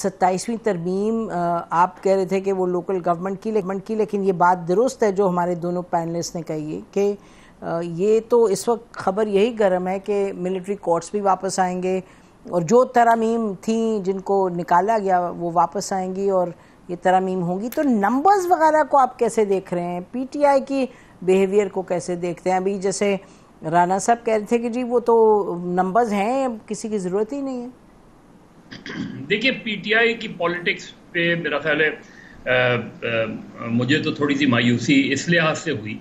27ویں ترمیم آپ کہہ رہے تھے کہ وہ لوکل گورنمنٹ کی، لیکن یہ بات درست ہے جو ہمارے دونوں پینلسٹ نے کہی ہے کہ یہ تو اس وقت خبر یہی گرم ہے کہ ملٹری کورٹس بھی واپس آئیں گے اور جو ترامیم تھیں جن کو نکالا گیا وہ واپس آئیں گی اور یہ ترامیم ہوں گی. تو نمبرز وغیرہ کو آپ کیسے دیکھ رہے ہیں؟ پی ٹی آئی کی بیہیویئر کو کیسے دیکھتے ہیں؟ ابھی جیسے رانا صاحب کہہ رہے تھے کہ جی وہ تو نمبرز ہیں، کسی کی ضرورت ہی نہیں ہے. دیکھیے پی ٹی آئی کی پالیٹکس پہ میرا خیال ہے مجھے تو تھوڑی سی مایوسی اس لحاظ سے ہوئی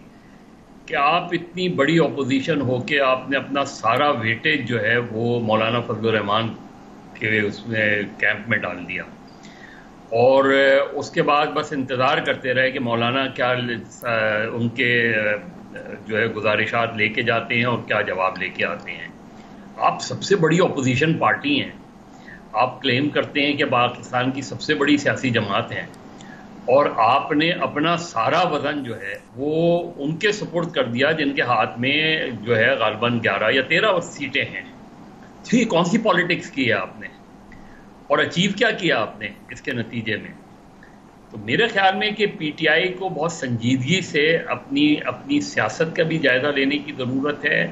کہ آپ اتنی بڑی اپوزیشن ہو کے آپ نے اپنا سارا ویٹیج جو ہے وہ مولانا فضل الرحمان کے اس میں کیمپ میں ڈال دیا اور اس کے بعد بس انتظار کرتے رہے کہ مولانا کیا ان کے جو ہے گزارشات لے کے جاتے ہیں اور کیا جواب لے کے آتے ہیں. آپ سب سے بڑی اپوزیشن پارٹی ہیں، آپ کلیم کرتے ہیں کہ پاکستان کی سب سے بڑی سیاسی جماعت ہیں اور آپ نے اپنا سارا وزن جو ہے وہ ان کے سپورٹ کر دیا جن کے ہاتھ میں جو ہے غالباً 11 یا 13 سیٹیں ہیں. تو یہ کون سی پالیٹکس کی ہے آپ نے اور اچیو کیا کیا آپ نے اس کے نتیجے میں؟ تو میرے خیال میں کہ پی ٹی آئی کو بہت سنجیدگی سے اپنی سیاست کا بھی جائزہ لینے کی ضرورت ہے.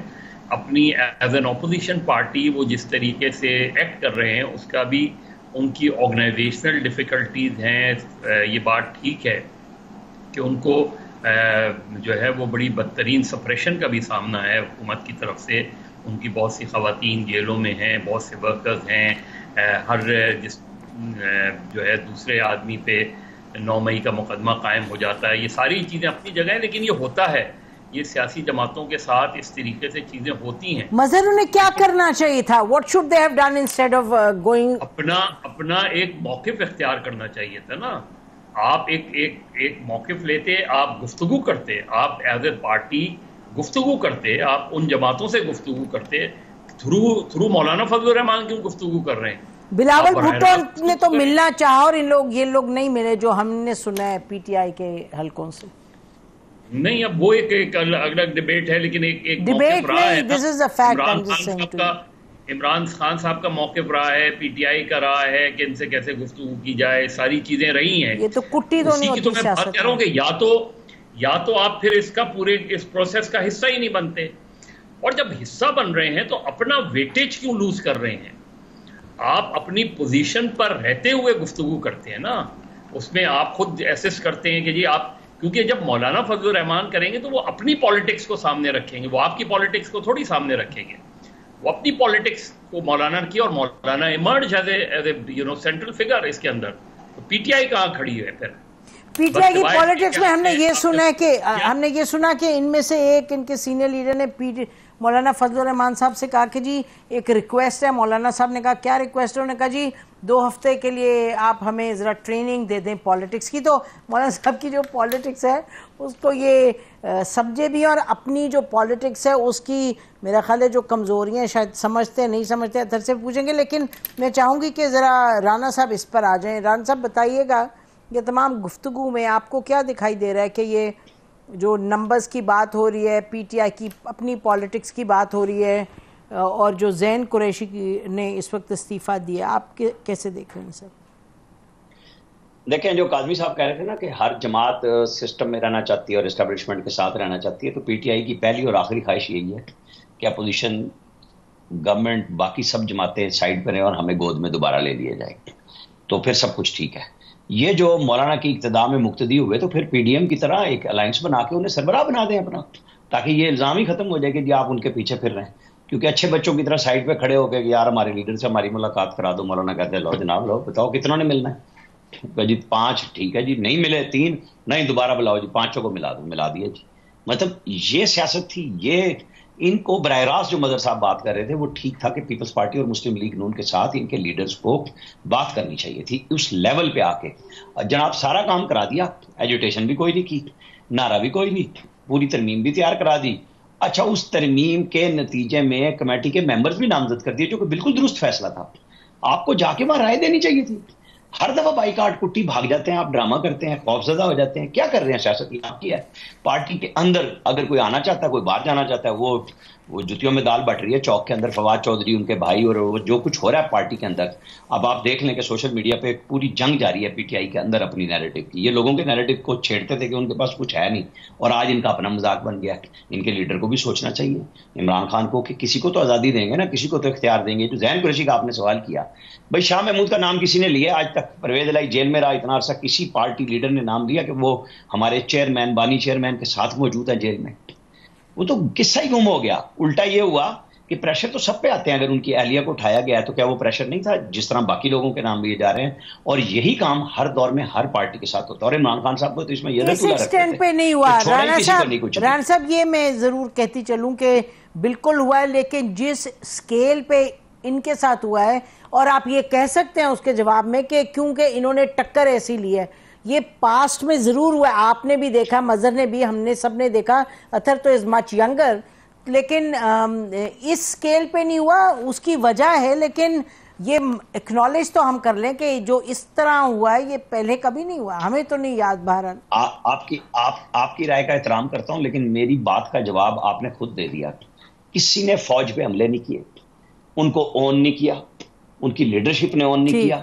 اپنی ایز این اپوزیشن پارٹی وہ جس طریقے سے ایکٹ کر رہے ہیں اس کا بھی ان کی آرگنائزیشنل ڈیفیکلٹیز ہیں. یہ بات ٹھیک ہے کہ ان کو جو ہے وہ بڑی بدترین سپریشن کا بھی سامنا ہے حکومت کی طرف سے. ان کی بہت سی خواتین جیلوں میں ہیں، بہت سے ورکرز ہیں، ہر جس جو ہے دوسرے آدمی پہ 9 مئی کا مقدمہ قائم ہو جاتا ہے. یہ ساری چیزیں اپنی جگہ ہیں لیکن یہ ہوتا ہے، یہ سیاسی جماعتوں کے ساتھ اس طریقے سے چیزیں ہوتی ہیں. مظہر انہیں کیا کرنا چاہیے تھا؟ What should they have done instead of going؟ اپنا ایک موقف اختیار کرنا چاہیے تھا نا. آپ ایک موقف لیتے، آپ گفتگو کرتے، آپ ایز اے پارٹی گفتگو کرتے، آپ ان جماعتوں سے گفتگو کرتے. تھرو مولانا فضل الرحمان کیوں گفتگو کر رہے ہیں؟ بلاول بھٹو نے تو ملنا چاہا اور یہ لوگ نہیں ملے جو ہم نے سنا ہے پی ٹی آئی کے حلقوں سے. نہیں، اب وہ ایک الگ ڈیبیٹ ہے لیکن ایک ڈیبیٹ نہیں، this is a fact I'm just saying to you. Imran Khan صاحب کا موقف رہا ہے، پی ٹی آئی کا رہا ہے کہ ان سے کیسے گفتگو کی جائے، ساری چیزیں رہی ہیں. یہ تو کٹی تو نہیں ہوتی میں بات کر رہا ہوں کہ یا تو آپ پھر اس پروسیس کا حصہ ہی نہیں بنتے، اور جب حصہ بن رہے ہیں تو اپنا ویٹیج کیوں لوز کر رہے ہیں؟ آپ اپنی پوزیشن پر رہتے ہوئے گفتگو کرتے ہیں نا. اس میں آپ خود ایسس کرتے ہیں کہ جی آپ، کیونکہ جب مولانا فضل الرحمان کریں گے تو وہ اپنی پالیٹکس کو سامنے رکھیں گے، وہ آپ کی پالیٹکس کو تھوڑی سامنے رکھیں گے. وہ اپنی پالیٹکس کو مولانا کی، اور مولانا emerge as a central figure اس کے اندر. تو پی ٹی آئی کہاں کھڑی ہے پھر؟ پی ٹی آئی کی پالیٹکس میں ہم نے یہ سنا کہ ان میں سے ایک ان کے سینئر لیڈر نے مولانا فضل الرحمان صاحب سے کہا کہ جی ایک ریکویسٹ ہے. مولانا صاحب نے کہا کیا ریکویسٹ ہے؟ انہوں نے کہا جی 2 ہفتے کے لیے آپ ہمیں ذرا ٹریننگ دے دیں پالیٹکس کی. تو مولانا صاحب کی جو پالیٹکس ہے اس کو یہ سمجھے بھی ہیں اور اپنی جو پالیٹکس ہے اس کی میرا خیال ہے جو کمزوریاں شاید سمجھتے نہیں سمجھتے ادھر سے پوچھیں گے. لیکن میں چاہوں گی کہ ذرا رانا صاحب اس پر آ جائیں. رانا صاحب بتائیے گا یہ تمام گفتگو میں آپ کو کیا دکھائی دے رہا ہے کہ یہ جو نمبرز کی بات ہو رہی ہے، پی ٹی آئی کی اپنی پالیٹکس کی بات ہو رہی ہے، اور جو زین قریشی نے اس وقت استعفیٰ دیا، آپ کیسے دیکھ رہے ہیں سر؟ دیکھیں، جو قاضمی صاحب کہہ رہے تھے نا کہ ہر جماعت سسٹم میں رہنا چاہتی ہے اور اسٹیبلشمنٹ کے ساتھ رہنا چاہتی ہے، تو پی ٹی آئی کی پہلی اور آخری خواہش یہی ہے کہ اپوزیشن گورنمنٹ باقی سب جماعتیں سائڈ پہ رہیں اور ہمیں گود میں دوبارہ لے لیا جائے، تو پھر سب کچھ ٹھیک ہے. یہ جو مولانا کی اقتداء میں مقتدی ہوئے تو پھر پی ڈی ایم کی طرح ایک الائنس بنا کے انہیں سربراہ بنا دیں اپنا، تاکہ یہ الزام ہی ختم ہو جائے کہ جی آپ ان کے پیچھے پھر رہے ہیں. کیونکہ اچھے بچوں کی طرح سائڈ پہ کھڑے ہو کے یار ہمارے لیڈر سے ہماری ملاقات کرا دو. مولانا کہتے ہیں لو جناب لو، بتاؤ کتنوں نے ملنا ہے؟ جی 5، ٹھیک ہے جی. نہیں ملے 3، نہیں دوبارہ بلاؤ جی 5 کو ملا دیا جی. مطلب یہ سیاست تھی. یہ ان کو براہ راست جو مظہر صاحب بات کر رہے تھے وہ ٹھیک تھا کہ پیپلز پارٹی اور مسلم لیگ نون کے ساتھ ان کے لیڈرز کو بات کرنی چاہیے تھی اس لیول پہ آ کے. جناب سارا کام کرا دیا، ایجوٹیشن بھی کوئی نہیں کی، نعرہ بھی کوئی نہیں، پوری ترمیم بھی تیار کرا دی. اچھا، اس ترمیم کے نتیجے میں کمیٹی کے ممبرز بھی نامزد کر دیے، جو کہ بالکل درست فیصلہ تھا. آپ کو جا کے وہاں رائے دینی چاہیے تھی. ہر دفعہ بائیکاٹ کٹی بھاگ جاتے ہیں آپ، ڈرامہ کرتے ہیں، خوفزدہ ہو جاتے ہیں. کیا کر رہے ہیں؟ سیاست آپ کی ہے. پارٹی کے اندر اگر کوئی آنا چاہتا ہے، کوئی باہر جانا چاہتا ہے، وہ وہ جوتیوں میں دال بٹ رہی ہے چوک کے اندر. فواد چودھری ان کے بھائی اور وہ جو کچھ ہو رہا ہے پارٹی کے اندر, اب آپ دیکھ لیں کہ سوشل میڈیا پہ پوری جنگ جاری ہے پی ٹی آئی کے اندر اپنی نیریٹو کی. یہ لوگوں کے نیریٹو کو چھیڑتے تھے کہ ان کے پاس کچھ ہے نہیں, اور آج ان کا اپنا مذاق بن گیا. ان کے لیڈر کو بھی سوچنا چاہیے, عمران خان کو, کہ کسی کو تو آزادی دیں گے نا, کسی کو تو اختیار دیں گے. جو ذہین قریشی کا آپ نے سوال کیا, بھائی شاہ محمود کا نام کسی نے لیا آج تک؟ پرویز الہی جیل میں رہا اتنا عرصہ, کسی پارٹی لیڈر نے نام لیا کہ وہ ہمارے چیئرمین بانی چیئرمین کے ساتھ موجود ہے جیل میں؟ وہ تو قصہ ہی گم ہو گیا. الٹا یہ ہوا کہ پریشر تو سب پہ آتے ہیں. اگر ان کی اہلیہ کو اٹھایا گیا ہے تو کیا وہ پریشر نہیں تھا جس طرح باقی لوگوں کے نام لیے جا رہے ہیں؟ اور یہی کام ہر دور میں ہر پارٹی کے ساتھ ہوتا ہے. اور عمران خان صاحب کو تو اس میں یہ پہ نہیں ہوا. رانا صاحب یہ میں ضرور کہتی چلوں کہ بالکل ہوا ہے, لیکن جس سکیل پہ ان کے ساتھ ہوا ہے, اور آپ یہ کہہ سکتے ہیں اس کے جواب میں کہ کیونکہ انہوں نے ٹکر ایسی لی ہے, یہ پاسٹ میں ضرور ہوا ہے. آپ نے بھی دیکھا, مظہر نے بھی, ہم نے سب نے دیکھا. اطہر تو از مچ ینگر, لیکن اس سکیل پہ نہیں ہوا. اس کی وجہ ہے, لیکن یہ اکنالج تو ہم کر لیں کہ جو اس طرح ہوا ہے یہ پہلے کبھی نہیں ہوا, ہمیں تو نہیں یاد. بہرحال آپ کی رائے کا احترام کرتا ہوں, لیکن میری بات کا جواب آپ نے خود دے دیا. کسی نے فوج پہ حملے نہیں کیے, ان کو اون نہیں کیا, ان کی لیڈرشپ نے اون نہیں کیا,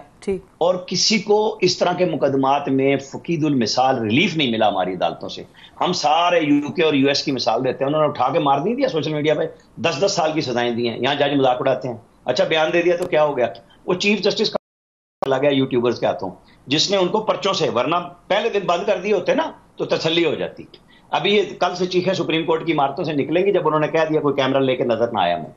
اور کسی کو اس طرح کے مقدمات میں فقید المثال ریلیف نہیں ملا ہماری عدالتوں سے. ہم سارے یو کے اور یو ایس کی مثال دیتے ہیں, انہوں نے اٹھا کے مار نہیں دیا سوشل میڈیا پہ, 10 سال کی سزائیں دی ہیں. یہاں جج مذاق اڑاتے ہیں, اچھا بیان دے دیا تو کیا ہو گیا؟ وہ چیف جسٹس کا چلا گیا یوٹیوبرز کے ہاتھوں, جس نے ان کو پرچوں سے, ورنہ پہلے دن بند کر دیے ہوتے نا تو تسلی ہو جاتی. ابھی یہ کل سے چیخیں سپریم کورٹ کی عمارتوں سے نکلیں گی جب انہوں نے کہہ دیا کوئی کیمرہ لے کے نظر نہ آیا. میں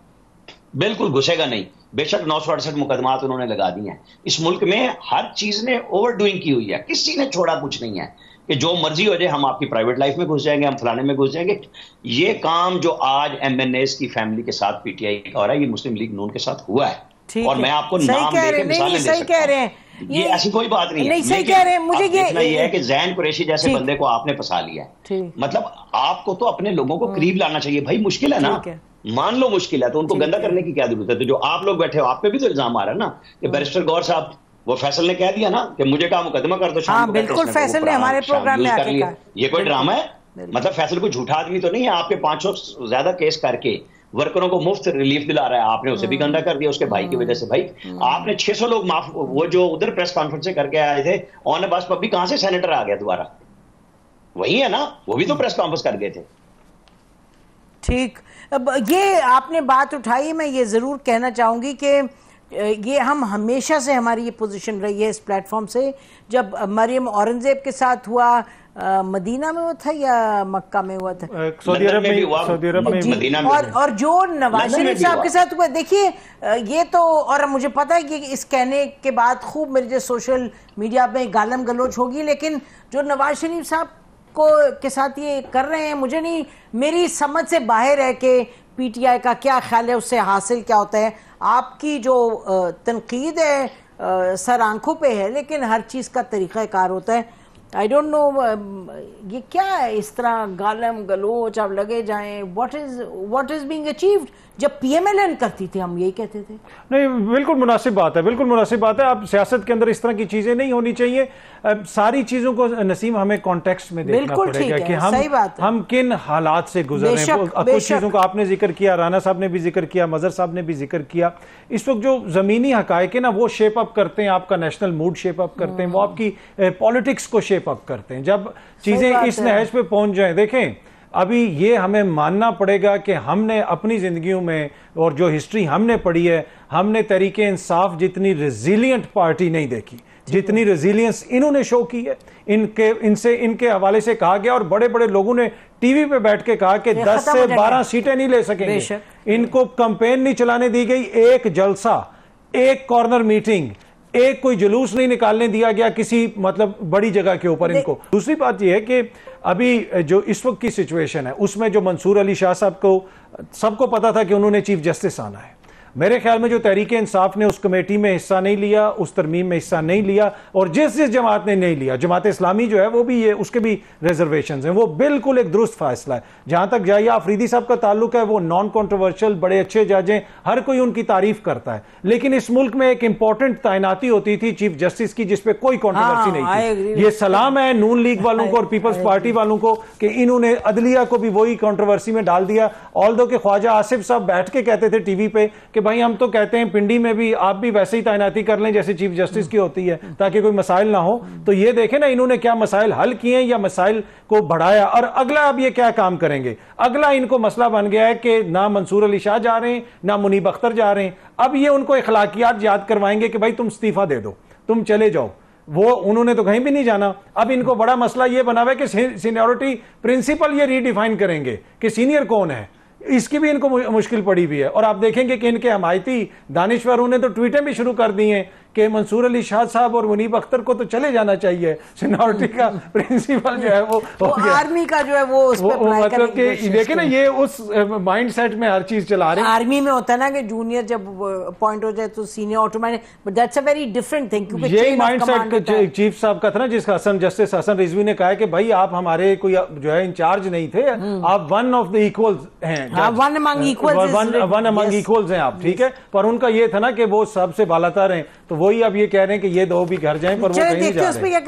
بالکل گھسے گا نہیں. بے شک 968 مقدمات انہوں نے لگا دی ہیں. اس ملک میں ہر چیز نے اوور ڈوئنگ کی ہوئی ہے, کسی نے چھوڑا کچھ نہیں ہے کہ جو مرضی ہو جائے ہم آپ کی پرائیویٹ لائف میں گھس جائیں گے, ہم فلانے میں گھس جائیں گے. یہ کام جو آج ایم این ایز کی فیملی کے ساتھ پی ٹی آئی کا ہو رہا ہے, یہ مسلم لیگ نون کے ساتھ ہوا ہے, اور میں آپ کو نام لے کے مثالیں دے سکتا ہوں. یہ ایسی کوئی بات نہیں ہے. صحیح کہہ رہے ہیں. مجھے یہ ہے کہ ذہین قریشی جیسے بندے کو آپ نے پھنسا لیا ہے. مطلب آپ کو تو اپنے لوگوں کو قریب لانا چاہیے. بھائی مشکل ہے نا, مان لو مشکل ہے, تو ان کو گندا کرنے کی کیا ضرورت ہے؟ تو جو آپ لوگ بیٹھے ہو آپ پہ بھی تو الزام آ رہا ہے نا کہ بیرسٹر گور صاحب, وہ فیصل نے کہہ دیا نا کہ مجھے کہا مقدمہ کر دو. ہاں بالکل, فیصل نے ہمارے پروگرام میں آ کے کہا. یہ کوئی ڈرامہ ہے؟ مطلب فیصل کوئی جھوٹا آدمی تو نہیں ہے. آپ کے 500 زیادہ کیس کر کے ورکروں کو مفت ریلیف دلا رہا ہے, آپ نے اسے بھی گندا کر دیا اس کے بھائی کی وجہ سے. بھائی آپ نے 600 لوگ معاف, وہ جو ادھر پریس کانفرنس کر کے آئے تھے آن باس پب بھی کہاں سے سینیٹر آ گیا دوبارہ؟ وہی ہے نا, وہ بھی تو پریس کانفرنس کر گئے تھے. ٹھیک, اب یہ آپ نے بات اٹھائی, میں یہ ضرور کہنا چاہوں گی کہ یہ ہم ہمیشہ سے ہماری یہ پوزیشن رہی ہے اس پلیٹ فارم سے. جب مریم اورنگزیب کے ساتھ ہوا, مدینہ میں وہ تھا یا مکہ میں ہوا تھا؟ سعودی عرب میں. اور جو نواز شریف صاحب کے ساتھ ہوا, دیکھیے یہ تو, اور مجھے پتا ہے کہ اس کہنے کے بعد خوب میرے سوشل میڈیا میں گالم گلوچ ہوگی, لیکن جو نواز شریف صاحب کے ساتھ یہ کر رہے ہیں, مجھے نہیں, میری سمجھ سے باہر ہے کہ پی ٹی آئی کا کیا خیال ہے, اس سے حاصل کیا ہوتا ہے. آپ کی جو تنقید ہے سر آنکھوں پہ ہے, لیکن ہر چیز کا طریقہ کار ہوتا ہے. آئی ڈونٹ نو یہ کیا ہے, اس طرح گالم گلوچ اب لگے جائیں. What is being achieved? جب پی ایم ایل این کرتی تھی ہم یہی کہتے تھے. نہیں, بالکل مناسب بات ہے, بالکل مناسب بات ہے. اب سیاست کے اندر اس طرح کی چیزیں نہیں ہونی چاہیے. ساری چیزوں کو نسیم ہمیں کانٹیکسٹ میں دیکھنا پڑے گا کہ ہم کن حالات سے گزر رہے ہیں. کچھ چیزوں کا آپ نے ذکر کیا, رانا صاحب نے بھی ذکر کیا, مظہر صاحب نے بھی ذکر کیا. اس وقت جو زمینی حقائق ہے نا, وہ شیپ اپ کرتے ہیں, آپ کا نیشنل موڈ شیپ اپ کرتے ہیں, وہ آپ کی پالیٹکس کو شیپ اپ کرتے ہیں. جب چیزیں اس نہج پہ پہنچ جائیں, دیکھیں ابھی یہ ہمیں ماننا پڑے گا کہ ہم نے اپنی زندگیوں میں, اور جو ہسٹری ہم نے پڑھی ہے, ہم نے تحریک انصاف جتنی ریزیلینٹ پارٹی نہیں دیکھی, جتنی ریزیلینس انہوں نے شو کی ہے. ان کے حوالے سے کہا گیا, اور بڑے بڑے لوگوں نے ٹی وی پہ بیٹھ کے کہا کہ 10 سے 12 سیٹیں نہیں لے سکیں گے. ان کو کمپین نہیں چلانے دی گئی, ایک جلسہ, ایک کارنر میٹنگ, ایک کوئی جلوس نہیں نکالنے دیا گیا کسی مطلب بڑی جگہ کے اوپر ان کو. دوسری بات یہ ہے کہ ابھی جو اس وقت کی سچویشن ہے, اس میں جو منصور علی شاہ صاحب کو سب کو پتا تھا کہ انہوں نے چیف جسٹس آنا ہے. میرے خیال میں جو تحریک انصاف نے اس کمیٹی میں حصہ نہیں لیا, اس ترمیم میں حصہ نہیں لیا, اور جس جماعت نے نہیں لیا, جماعت اسلامی جو ہے وہ بھی اس کے بھی ریزرویشنز ہیں, وہ بالکل ایک درست فیصلہ ہے. جہاں تک جائیہ آفریدی صاحب کا تعلق ہے, وہ نان کنٹروورشل, بڑے اچھے جج ہیں, ہر کوئی ان کی تعریف کرتا ہے, لیکن اس ملک میں ایک امپورٹنٹ تعیناتی ہوتی تھی چیف جسٹس کی جس پہ کوئی کنٹروورسی نہیں تھی. یہ سلام ہے نون لیگ والوں کو اور پیپلز پارٹی والوں کو کہ انہوں نے عدلیہ کو بھی وہی کنٹروورسی میں ڈال دیا. آلدو کہ خواجہ آصف صاحب بیٹھ کے کہتے تھے ٹی وی پہ کہ بھائی ہم تو کہتے ہیں پنڈی میں بھی آپ بھی ویسے ہی تعیناتی کر لیں جیسے چیف جسٹس کی ہوتی ہے تاکہ کوئی مسائل نہ ہو. تو یہ دیکھیں نا انہوں نے کیا مسائل حل کیے ہیں یا مسائل کو بڑھایا. اور اگلا اب یہ کیا کام کریں گے, اگلا ان کو مسئلہ بن گیا ہے کہ نہ منصور علی شاہ جا رہے ہیں نہ منیب اختر جا رہے ہیں. اب یہ ان کو اخلاقیات یاد کروائیں گے کہ بھائی تم استعفیٰ دے دو, تم چلے جاؤ. وہ انہوں نے تو کہیں بھی نہیں جانا. اب ان کو بڑا مسئلہ یہ بنا ہوا ہے کہ سینیورٹی پرنسپل یہ ریڈیفائن کریں گے کہ سینئر کون ہے, اس کی بھی ان کو مشکل پڑی ہوئی ہے. اور آپ دیکھیں گے کہ ان کے حمایتی دانشوروں نے تو ٹویٹیں بھی شروع کر دی ہیں کہ منصور علی شاہ صاحب اور منیب اختر کو تو چلے جانا چاہیے, سینیورٹی کا پرنسپل جو ہے وہ آرمی کا جو ہے وہ اس پہ مطلب کہ دیکھیں نا یہ اس مائنڈ سیٹ میں ہر چیز چلا رہے ہیں. آرمی میں ہوتا ہے نا کہ جونیئر جب اپوائنٹ ہو جائے تو senior automatic, but that's a very different thing. یہی مائنڈ سیٹ چیف صاحب کا تھا نا جس کا جسٹس حسن رضوی نے کہا ہے کہ بھائی آپ ہمارے کوئی جو ہے انچارج نہیں تھے, آپ ون آف دا ایکولز ہیں, ون امنگ ایکولز ہیں آپ, ٹھیک ہے. پر ان کا یہ تھا نا کہ وہ سب سے بالاتر ہیں, تو وہی اب یہ کہہ رہے ہیں کہ یہ دو بھی گھر جائیں, پر وہ کہیں نہیں جا رہے.